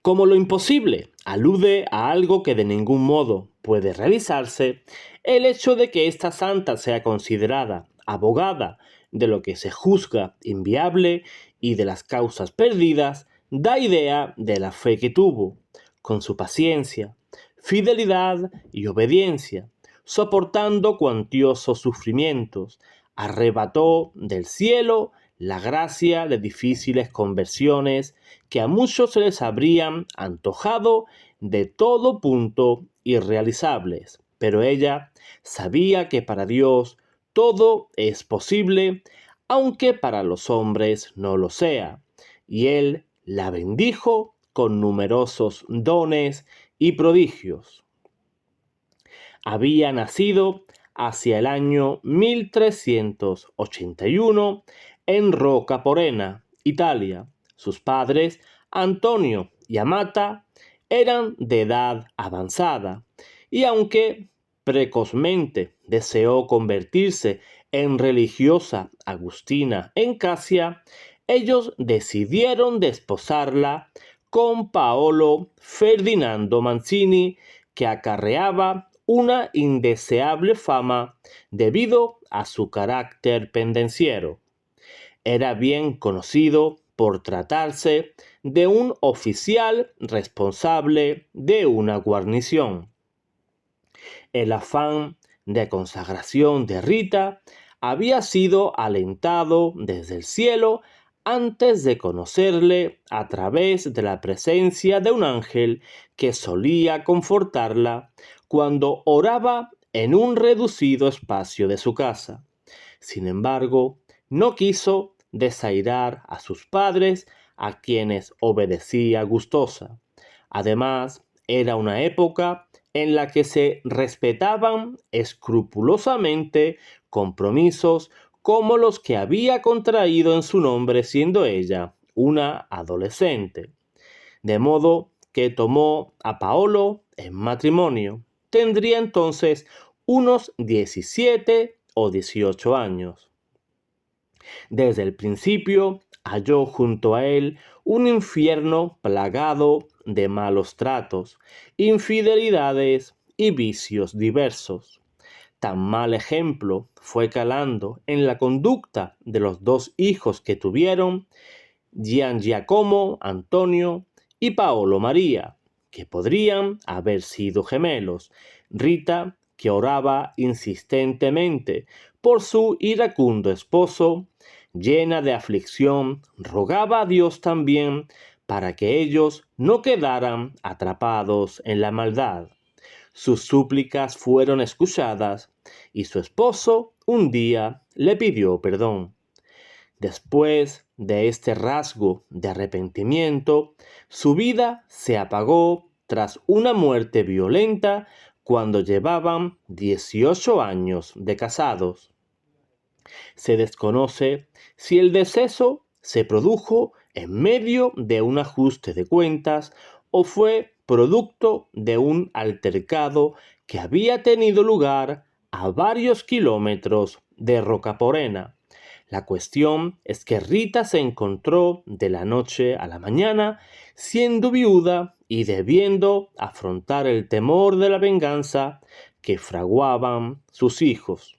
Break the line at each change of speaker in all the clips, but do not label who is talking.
Como lo imposible alude a algo que de ningún modo puede realizarse, el hecho de que esta santa sea considerada abogada de lo que se juzga inviable y de las causas perdidas da idea de la fe que tuvo, con su paciencia, fidelidad y obediencia, soportando cuantiosos sufrimientos, arrebató del cielo la gracia de difíciles conversiones que a muchos se les habrían antojado de todo punto irrealizables. Pero ella sabía que para Dios todo es posible, aunque para los hombres no lo sea, y Él la bendijo con numerosos dones y prodigios. Había nacido hacia el año 1381 en Rocca Porena, Italia. Sus padres, Antonio y Amata, eran de edad avanzada, y aunque precozmente deseó convertirse en religiosa agustina en Casia, ellos decidieron desposarla con Paolo Ferdinando Mancini, que acarreaba una indeseable fama debido a su carácter pendenciero. Era bien conocido por tratarse de un oficial responsable de una guarnición. El afán de consagración de Rita había sido alentado desde el cielo antes de conocerle a través de la presencia de un ángel que solía confortarla cuando oraba en un reducido espacio de su casa. Sin embargo, no quiso desairar a sus padres, a quienes obedecía gustosa. Además, era una época en la que se respetaban escrupulosamente compromisos como los que había contraído en su nombre siendo ella una adolescente. De modo que tomó a Paolo en matrimonio. Tendría entonces unos 17 o 18 años. Desde el principio halló junto a él un infierno plagado de malos tratos, infidelidades y vicios diversos. Tan mal ejemplo fue calando en la conducta de los dos hijos que tuvieron, Gian Giacomo Antonio y Paolo María, que podrían haber sido gemelos. Rita, que oraba insistentemente por su iracundo esposo, llena de aflicción, rogaba a Dios también para que ellos no quedaran atrapados en la maldad. Sus súplicas fueron escuchadas y su esposo un día le pidió perdón. Después de este rasgo de arrepentimiento, su vida se apagó tras una muerte violenta cuando llevaban 18 años de casados. Se desconoce si el deceso se produjo en medio de un ajuste de cuentas o fue producto de un altercado que había tenido lugar a varios kilómetros de Rocaporena. La cuestión es que Rita se encontró de la noche a la mañana siendo viuda y debiendo afrontar el temor de la venganza que fraguaban sus hijos.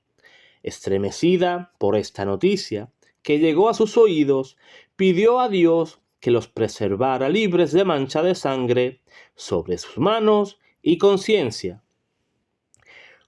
Estremecida por esta noticia que llegó a sus oídos, pidió a Dios que los preservara libres de mancha de sangre sobre sus manos y conciencia.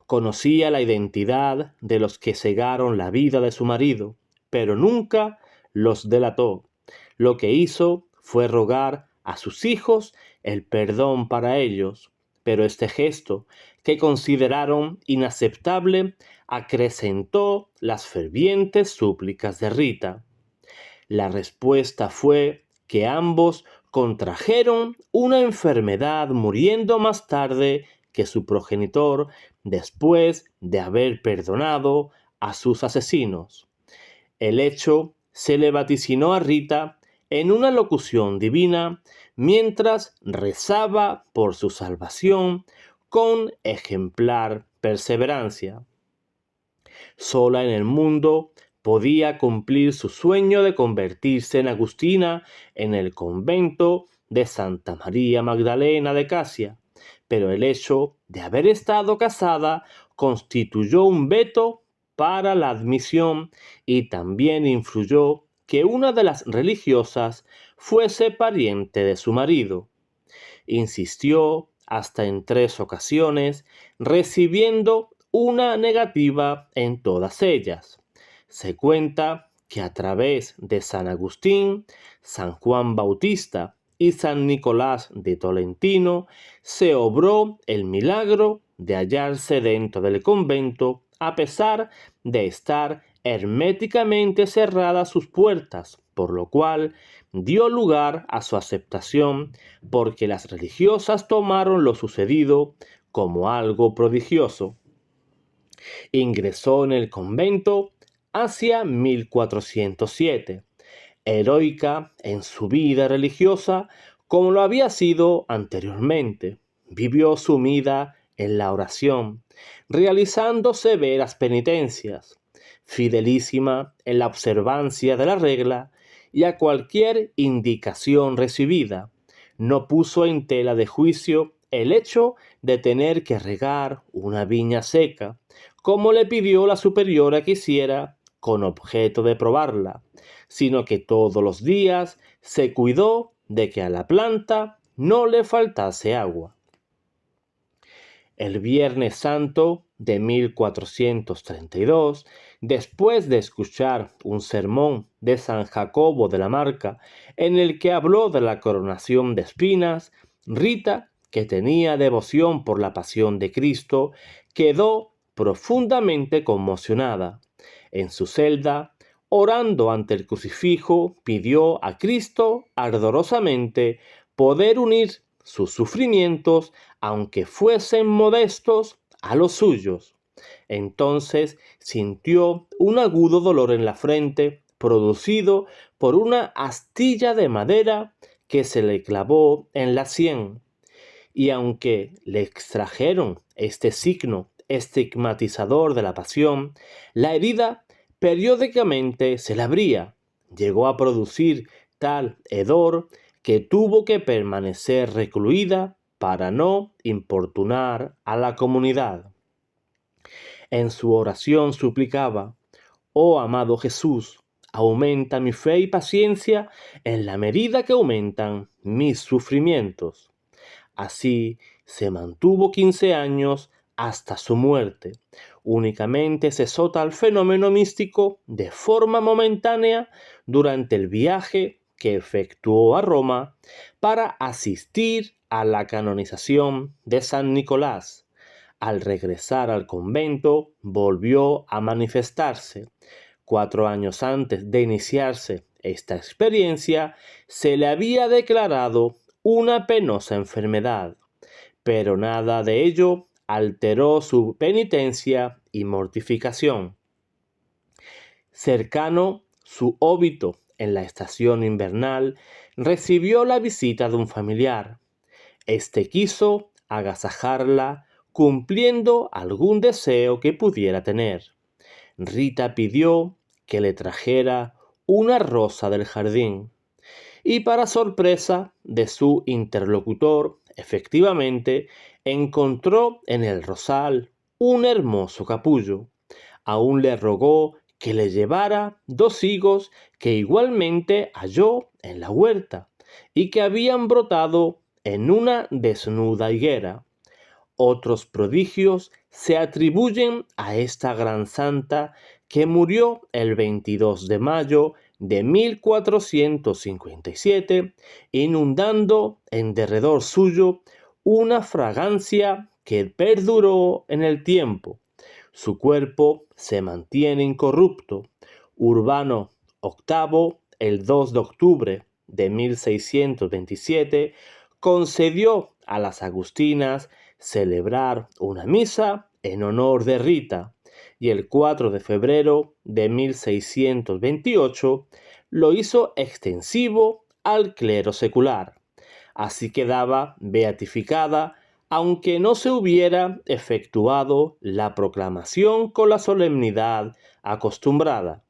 Conocía la identidad de los que cegaron la vida de su marido, pero nunca los delató. Lo que hizo fue rogar a sus hijos el perdón para ellos, pero este gesto, que consideraron inaceptable, acrecentó las fervientes súplicas de Rita. La respuesta fue que ambos contrajeron una enfermedad muriendo más tarde que su progenitor después de haber perdonado a sus asesinos. El hecho se le vaticinó a Rita en una locución divina mientras rezaba por su salvación con ejemplar perseverancia. Sola en el mundo podía cumplir su sueño de convertirse en agustina en el convento de Santa María Magdalena de Casia, pero el hecho de haber estado casada constituyó un veto para la admisión y también influyó que una de las religiosas fuese pariente de su marido. Insistió hasta en 3 ocasiones, recibiendo una negativa en todas ellas. Se cuenta que a través de San Agustín, San Juan Bautista y San Nicolás de Tolentino se obró el milagro de hallarse dentro del convento a pesar de estar herméticamente cerradas sus puertas, por lo cual dio lugar a su aceptación porque las religiosas tomaron lo sucedido como algo prodigioso. Ingresó en el convento hacia 1407, heroica en su vida religiosa como lo había sido anteriormente. Vivió sumida en la oración, realizando severas penitencias, fidelísima en la observancia de la regla y a cualquier indicación recibida. No puso en tela de juicio el hecho de tener que regar una viña seca, como le pidió la superiora que hiciera con objeto de probarla, sino que todos los días se cuidó de que a la planta no le faltase agua. El Viernes Santo de 1432, después de escuchar un sermón de San Jacobo de la Marca en el que habló de la coronación de espinas, Rita, que tenía devoción por la pasión de Cristo, quedó profundamente conmocionada. En su celda, orando ante el crucifijo, pidió a Cristo ardorosamente poder unir sus sufrimientos, aunque fuesen modestos, a los suyos. Entonces sintió un agudo dolor en la frente, producido por una astilla de madera que se le clavó en la sien. Y aunque le extrajeron este signo estigmatizador de la pasión, la herida periódicamente se le abría. Llegó a producir tal hedor que tuvo que permanecer recluida para no importunar a la comunidad. En su oración suplicaba: «Oh amado Jesús, aumenta mi fe y paciencia en la medida que aumentan mis sufrimientos». Así se mantuvo 15 años hasta su muerte. Únicamente cesó tal fenómeno místico de forma momentánea durante el viaje que efectuó a Roma para asistir a la canonización de San Nicolás. Al regresar al convento, volvió a manifestarse. 4 años antes de iniciarse esta experiencia, se le había declarado una penosa enfermedad, pero nada de ello alteró su penitencia y mortificación. Cercano su óbito en la estación invernal, recibió la visita de un familiar. Este quiso agasajarla cumpliendo algún deseo que pudiera tener. Rita pidió que le trajera una rosa del jardín. Y para sorpresa de su interlocutor, efectivamente, encontró en el rosal un hermoso capullo. Aún le rogó que le llevara 2 higos que igualmente halló en la huerta y que habían brotado en una desnuda higuera. Otros prodigios se atribuyen a esta gran santa que murió el 22 de mayo de 1457, inundando en derredor suyo una fragancia que perduró en el tiempo. Su cuerpo se mantiene incorrupto. Urbano VIII, el 2 de octubre de 1627, concedió a las agustinas celebrar una misa en honor de Rita, y el 4 de febrero de 1628 lo hizo extensivo al clero secular. Así quedaba beatificada, aunque no se hubiera efectuado la proclamación con la solemnidad acostumbrada.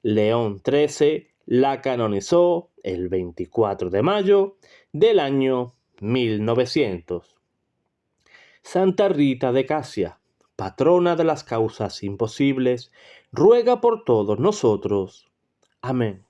León XIII la canonizó el 24 de mayo del año 1900. Santa Rita de Casia, patrona de las causas imposibles, ruega por todos nosotros. Amén.